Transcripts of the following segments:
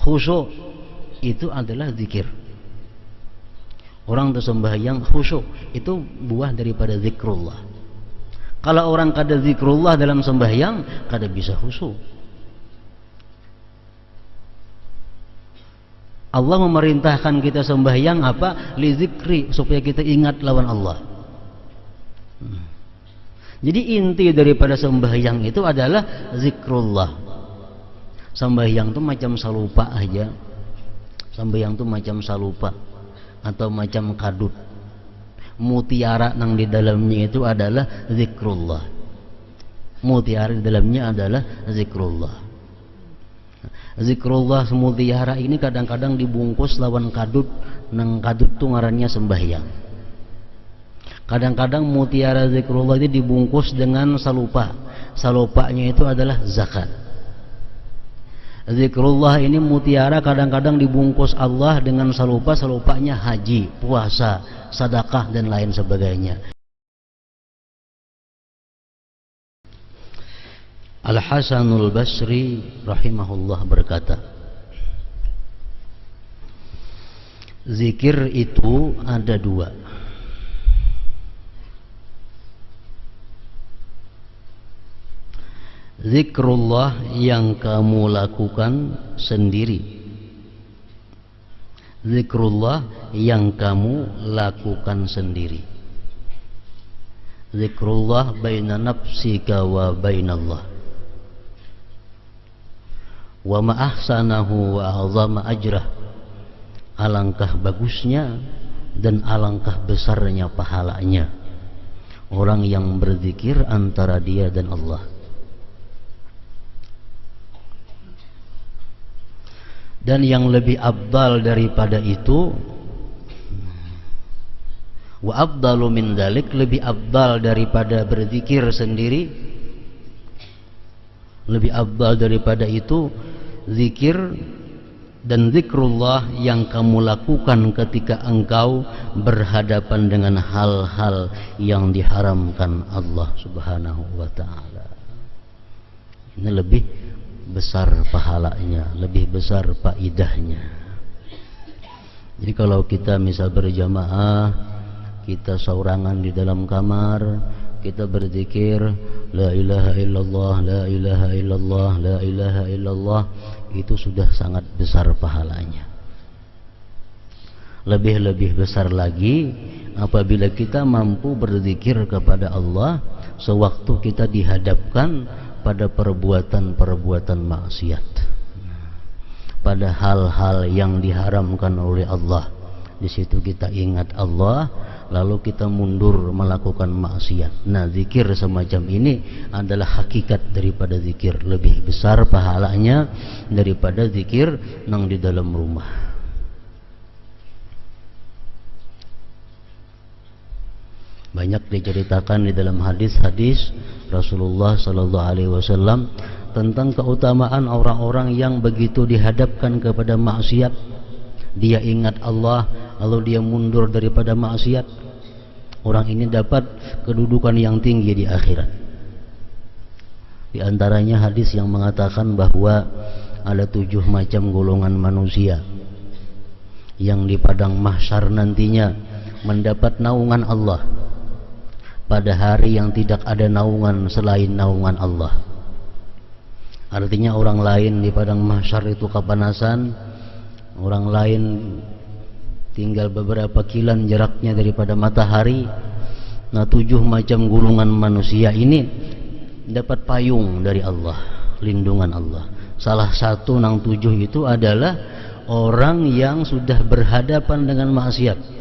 Khusyuk itu adalah zikir. Orang sembahyang khusyuk itu buah daripada zikrullah. Kalau orang kada zikrullah dalam sembahyang, kada bisa khusyuk. Allah memerintahkan kita sembahyang apa? Li zikri, supaya kita ingat lawan Allah. Jadi inti daripada sembahyang itu adalah zikrullah. Sembahyang itu macam salupa aja. Sembahyang itu macam salupa atau macam kadut. Mutiara nang di dalamnya itu adalah zikrullah. Mutiara di dalamnya adalah zikrullah. Zikrullah mutiara ini kadang-kadang dibungkus lawan kadut, nang kadut itu ngarannya sembahyang. Kadang-kadang mutiara zikrullah itu dibungkus dengan salupa. Salupanya itu adalah zakat. Zikrullah ini mutiara kadang-kadang dibungkus Allah dengan salupa. Salupanya haji, puasa, sedekah dan lain sebagainya. Al-Hasanul Basri rahimahullah berkata, zikir itu ada dua. Zikrullah yang kamu lakukan sendiri. Zikrullah yang kamu lakukan sendiri. Zikrullah baina nafsika wa bainallah. Wa ma ahsanahu wa azama ajrah. Alangkah bagusnya dan alangkah besarnya pahalanya orang yang berzikir antara dia dan Allah. Dan yang lebih afdal daripada itu, wa afdalu min dalik, lebih afdal daripada berzikir sendiri, lebih afdal daripada itu zikir dan zikrullah yang kamu lakukan ketika engkau berhadapan dengan hal-hal yang diharamkan Allah Subhanahu wa ta'ala. Ini lebih besar pahalanya, lebih besar faidahnya. Jadi kalau kita misal berjamaah, kita saurangan di dalam kamar, kita berzikir la ilaha illallah, la ilaha illallah, la ilaha illallah, itu sudah sangat besar pahalanya. Lebih-lebih besar lagi apabila kita mampu berzikir kepada Allah sewaktu kita dihadapkan pada perbuatan-perbuatan maksiat, pada hal-hal yang diharamkan oleh Allah. Di situ kita ingat Allah, lalu kita mundur melakukan maksiat. Nah, zikir semacam ini adalah hakikat daripada zikir, lebih besar pahalanya daripada zikir nang di dalam rumah. Banyak diceritakan di dalam hadis-hadis Rasulullah sallallahu alaihi wasallam tentang keutamaan orang-orang yang begitu dihadapkan kepada maksiat, dia ingat Allah lalu dia mundur daripada maksiat. Orang ini dapat kedudukan yang tinggi di akhirat. Di antaranya hadis yang mengatakan bahwa ada 7 macam golongan manusia yang di padang mahsyar nantinya mendapat naungan Allah pada hari yang tidak ada naungan selain naungan Allah. Artinya orang lain di padang mahsyar itu kepanasan, orang lain tinggal beberapa kilan jaraknya daripada matahari. Nah, 7 macam golongan manusia ini dapat payung dari Allah, lindungan Allah. Salah satu nang 7 itu adalah orang yang sudah berhadapan dengan maksiat.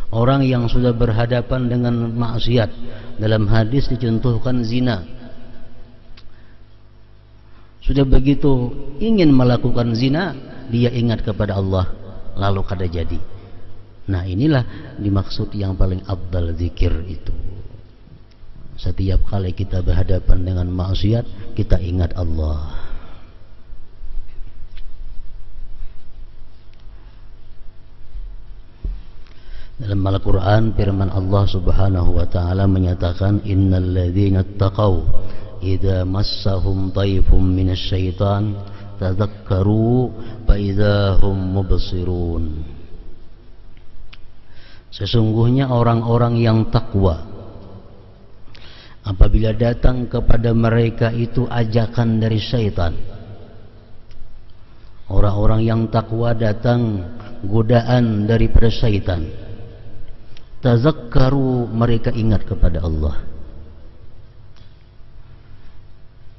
Orang yang sudah berhadapan dengan maksiat. Dalam hadis dicontohkan zina. Sudah begitu ingin melakukan zina, dia ingat kepada Allah, lalu kada jadi. Nah, inilah dimaksud yang paling afdal zikir itu. Setiap kali kita berhadapan dengan maksiat, kita ingat Allah. Dalam Al-Quran firman Allah Subhanahu wa ta'ala menyatakan, innal ladzina taqaw idza massahum dhaifum minasyaitan tadzakkaru fa idza hum mubsirun. Sesungguhnya orang-orang yang takwa, apabila datang kepada mereka itu ajakan dari syaitan, orang-orang yang takwa datang godaan daripada syaitan, tazakkaru, mereka ingat kepada Allah.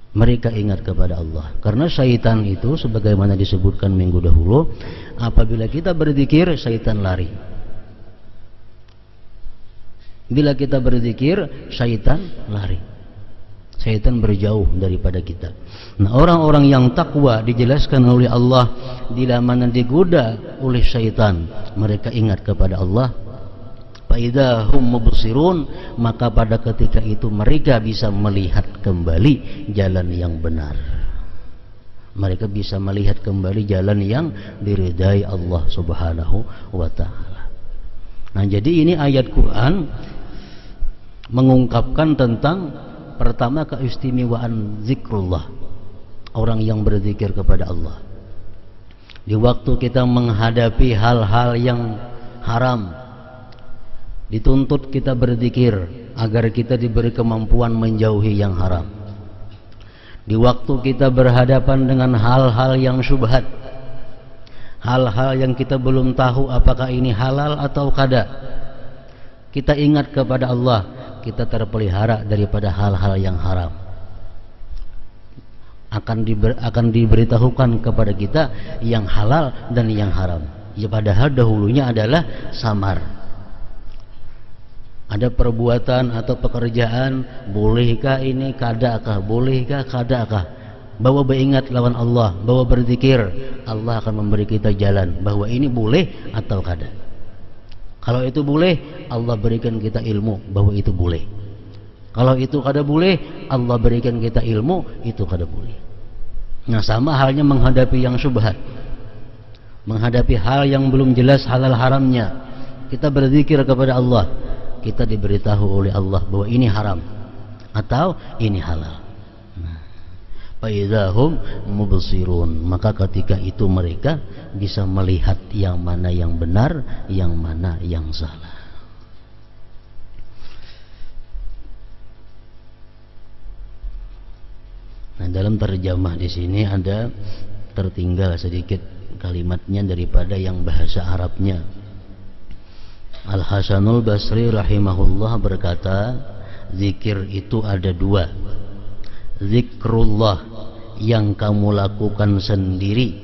Mereka ingat kepada Allah. Karena syaitan itu sebagaimana disebutkan minggu dahulu, apabila kita berzikir, syaitan lari. Bila kita berzikir, syaitan lari. Syaitan berjauh daripada kita. Nah, orang-orang yang takwa dijelaskan oleh Allah, bila mana digoda oleh syaitan, mereka ingat kepada Allah. Fa idza hum mubsirun, maka pada ketika itu mereka bisa melihat kembali jalan yang benar. Mereka bisa melihat kembali jalan yang diridai Allah Subhanahu wa taala. Nah, jadi ini ayat Quran mengungkapkan tentang pertama keistimewaan zikrullah, orang yang berzikir kepada Allah. Di waktu kita menghadapi hal-hal yang haram, dituntut kita berzikir agar kita diberi kemampuan menjauhi yang haram. Di waktu kita berhadapan dengan hal-hal yang syubhat, hal-hal yang kita belum tahu apakah ini halal atau kada, kita ingat kepada Allah, kita terpelihara daripada hal-hal yang haram. Akan diberitahukan kepada kita yang halal dan yang haram. Ya, padahal dahulunya adalah samar. Ada perbuatan atau pekerjaan, bolehkah ini, kadakah, bolehkah, kadakah. Bahwa beringat lawan Allah, bahwa berzikir, Allah akan memberi kita jalan bahwa ini boleh atau kada. Kalau itu boleh, Allah berikan kita ilmu bahwa itu boleh. Kalau itu kada boleh, Allah berikan kita ilmu itu kada boleh. Nah, sama halnya menghadapi yang syubhat, menghadapi hal yang belum jelas halal haramnya, kita berzikir kepada Allah, kita diberitahu oleh Allah bahwa ini haram atau ini halal. Fa idza hum mubsirun, maka ketika itu mereka bisa melihat yang mana yang benar, yang mana yang salah. Nah, dalam terjemah di sini ada tertinggal sedikit kalimatnya daripada yang bahasa Arabnya. Al-Hasanul Basri rahimahullah berkata, zikir itu ada dua. Zikrullah yang kamu lakukan sendiri,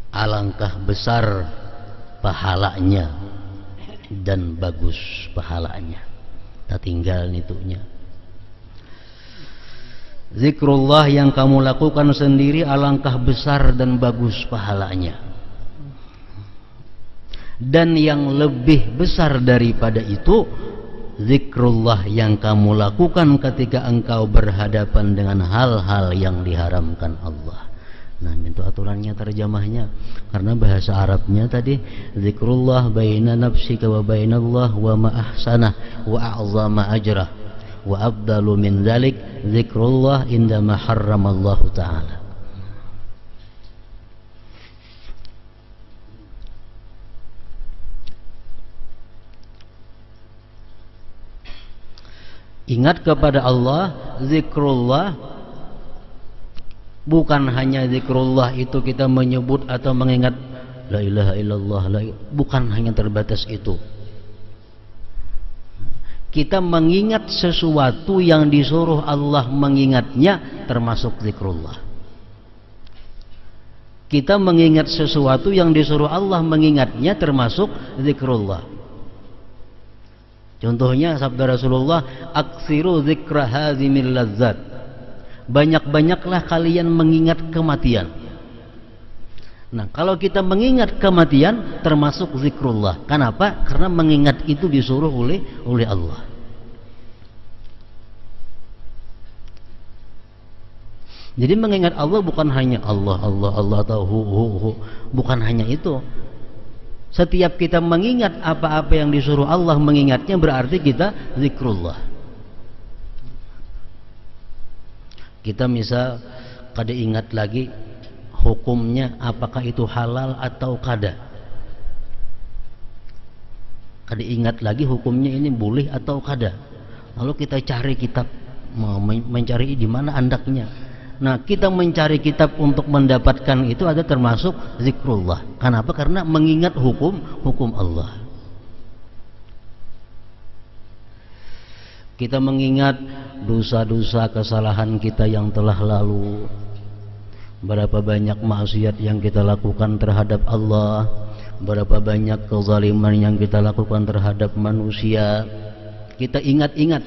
alangkah besar pahalanya dan bagus pahalanya. Tak tinggal nitunya. Zikrullah yang kamu lakukan sendiri, alangkah besar dan bagus pahalanya. Dan yang lebih besar daripada itu, zikrullah yang kamu lakukan ketika engkau berhadapan dengan hal-hal yang diharamkan Allah. Nah, itu aturannya, terjemahnya. Karena bahasa Arabnya tadi, zikrullah baina nafsika wa bainallah wa ma ahsanah wa a'zama ajrah wa afdalu min dzalik zikrullah indama harramallahu ta'ala. Ingat kepada Allah, zikrullah bukan hanya zikrullah itu kita menyebut atau mengingat la ilaha illallah, bukan hanya terbatas itu. Kita mengingat sesuatu yang disuruh Allah mengingatnya, termasuk zikrullah. Kita mengingat sesuatu yang disuruh Allah mengingatnya, termasuk zikrullah. Contohnya sabda Rasulullah, aksiru zikra hazimil lazzat, banyak-banyaklah kalian mengingat kematian. Nah, kalau kita mengingat kematian, termasuk zikrullah. Kenapa? Karena mengingat itu disuruh oleh Allah. Jadi mengingat Allah bukan hanya Allah atau hu, bukan hanya itu. Setiap kita mengingat apa-apa yang disuruh Allah mengingatnya, berarti kita zikrullah. Kita misal kada ingat lagi hukumnya apakah itu halal atau kada. Kada ingat lagi hukumnya ini boleh atau kada. Lalu kita cari kitab, mencari di mana andaknya. Nah, kita mencari kitab untuk mendapatkan itu ada termasuk zikrullah. Kenapa? Karena mengingat hukum Allah. Kita mengingat dosa-dosa kesalahan kita yang telah lalu. Berapa banyak maksiat yang kita lakukan terhadap Allah, berapa banyak kezaliman yang kita lakukan terhadap manusia. Kita ingat-ingat,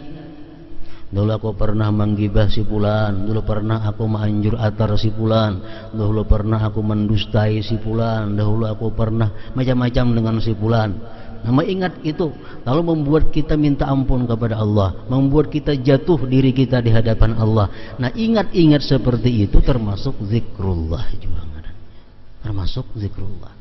dulu aku pernah menggibah si fulan, dulu pernah aku menganjur atar si fulan, dulu pernah aku mendustai si fulan, dahulu aku pernah macam-macam dengan si fulan. Nah, mengingat itu lalu membuat kita minta ampun kepada Allah, membuat kita jatuh diri kita di hadapan Allah. Nah, ingat-ingat seperti itu termasuk zikrullah juga, termasuk zikrullah.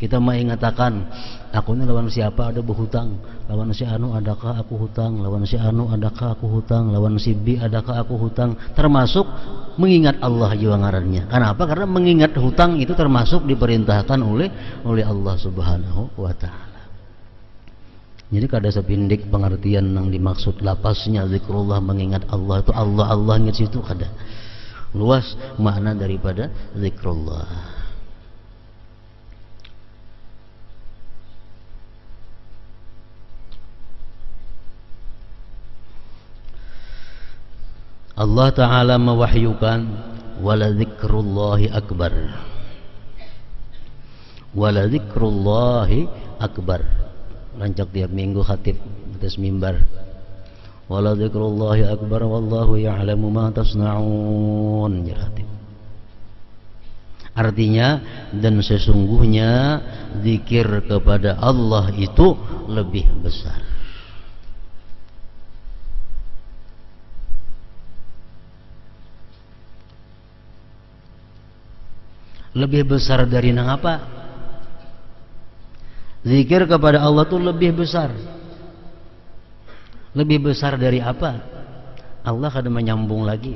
Kita mengatakan, aku ini lawan siapa ada berhutang, lawan si anu adakah aku hutang, lawan si anu adakah aku hutang, lawan si B adakah aku hutang, termasuk mengingat Allah juga ngarannya. Kenapa? Karena mengingat hutang itu termasuk diperintahkan oleh Allah Subhanahu wa taala. Jadi kada sepindik pengertian yang dimaksud lapasnya zikrullah, mengingat Allah itu Allah ingat situ, kada. Luas makna daripada zikrullah. Allah Ta'ala mewahyukan wala zikrullahi akbar, wala zikrullahi akbar. Lancak tiap minggu khatib atas mimbar, wala zikrullahi akbar wallahu ya'lamu ma tasna'un, ya khatib. Artinya, dan sesungguhnya zikir kepada Allah itu lebih besar. Lebih besar dari nang apa? Zikir kepada Allah itu lebih besar. Lebih besar dari apa? Allah kada menyambung lagi.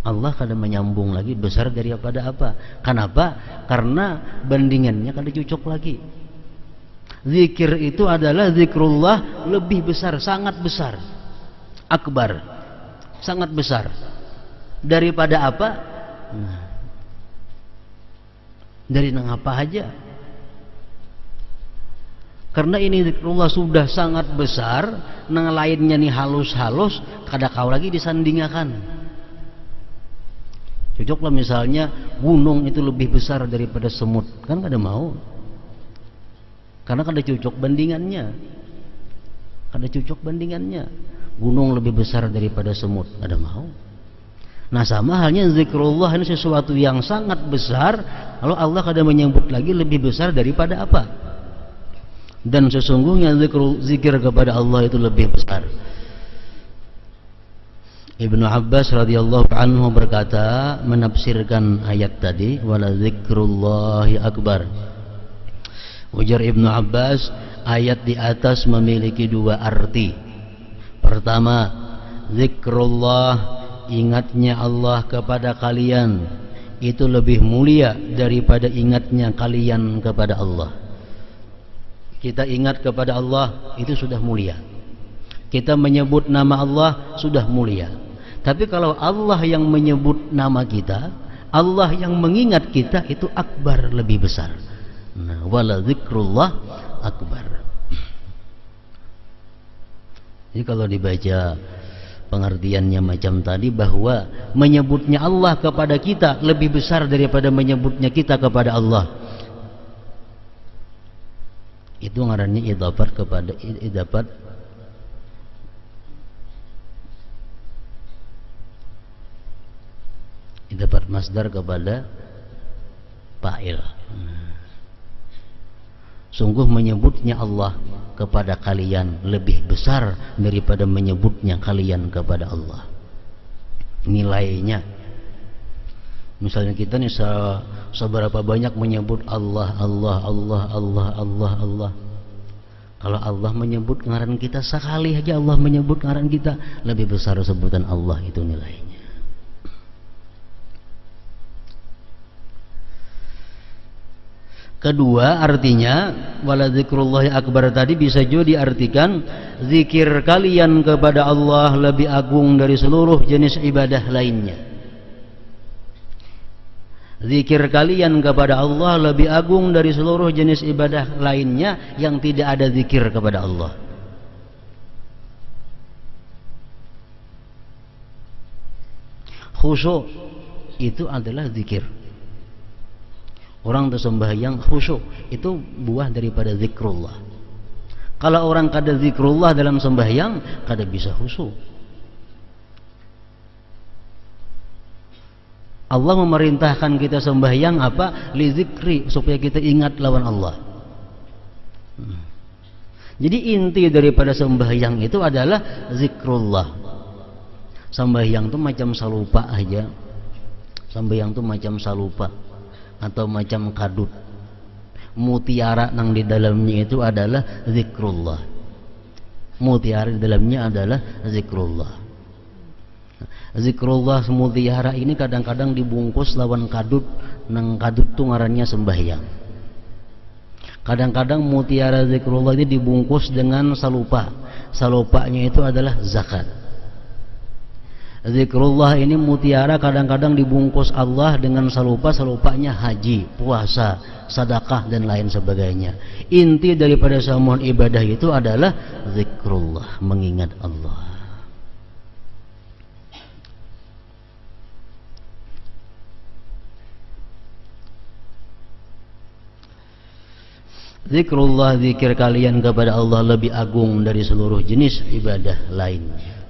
Allah kada menyambung lagi, besar daripada apa? Kenapa? Karena bandingannya kada cocok lagi. Zikir itu adalah zikrullah lebih besar, sangat besar. Akbar. Sangat besar. Daripada apa? Nah, dari nang apa aja. Karena ini zikrullah sudah sangat besar, nang lainnya nih halus-halus, kada kau lagi disandingakan. Cocoklah misalnya gunung itu lebih besar daripada semut, kan kada mau. Karena kada cocok bandingannya. Kada cocok bandingannya. Gunung lebih besar daripada semut, kada mau. Nah, sama halnya zikrullah ini sesuatu yang sangat besar, lalu Allah kadang menyebut lagi lebih besar daripada apa? Dan sesungguhnya zikir kepada Allah itu lebih besar. Ibnu Abbas radhiyallahu anhu berkata, menafsirkan ayat tadi, wala zikrullahi akbar. Ujar Ibnu Abbas, ayat di atas memiliki dua arti. Pertama, zikrullah, ingatnya Allah kepada kalian itu lebih mulia daripada ingatnya kalian kepada Allah. Kita ingat kepada Allah itu sudah mulia. Kita menyebut nama Allah sudah mulia. Tapi kalau Allah yang menyebut nama kita, Allah yang mengingat kita, itu akbar, lebih besar. Nah, wala zikrullah akbar. Jadi kalau dibaca pengertiannya macam tadi, bahwa menyebutnya Allah kepada kita lebih besar daripada menyebutnya kita kepada Allah, itu ngarannya idafat kepada idafat masdar kepada fa'il. Sungguh menyebutnya Allah kepada kalian lebih besar daripada menyebutnya kalian kepada Allah. Nilainya, misalnya kita nih seberapa banyak menyebut Allah, Allah, Allah, Allah, Allah, Allah. Kalau Allah menyebut ngaran kita, sekali aja Allah menyebut ngaran kita, lebih besar sebutan Allah itu nilainya. Kedua, artinya wala dzikrullahi akbar tadi bisa juga diartikan zikir kalian kepada Allah lebih agung dari seluruh jenis ibadah lainnya. Zikir kalian kepada Allah lebih agung dari seluruh jenis ibadah lainnya yang tidak ada zikir kepada Allah. Khusyuk itu adalah zikir. Orang tersembahyang khusyuk itu buah daripada zikrullah. Kalau orang kada zikrullah dalam sembahyang, kada bisa khusyuk. Allah memerintahkan kita sembahyang apa? Li zikri, supaya kita ingat lawan Allah. Jadi inti daripada sembahyang itu adalah zikrullah. Sembahyang itu macam salupa aja. Sembahyang itu macam salupa atau macam kadut. Mutiara nang di dalamnya itu adalah zikrullah. Mutiara di dalamnya adalah zikrullah. Zikrullah mutiara ini kadang-kadang dibungkus lawan kadut, nang kadut itu ngarannya sembahyang. Kadang-kadang mutiara zikrullah ini dibungkus dengan salupa. Salupanya itu adalah zakat. Zikrullah ini mutiara kadang-kadang dibungkus Allah dengan salupa, salupanya haji, puasa, sedekah dan lain sebagainya. Inti daripada semua ibadah itu adalah zikrullah, mengingat Allah. Zikrullah, zikir kalian kepada Allah lebih agung dari seluruh jenis ibadah lainnya.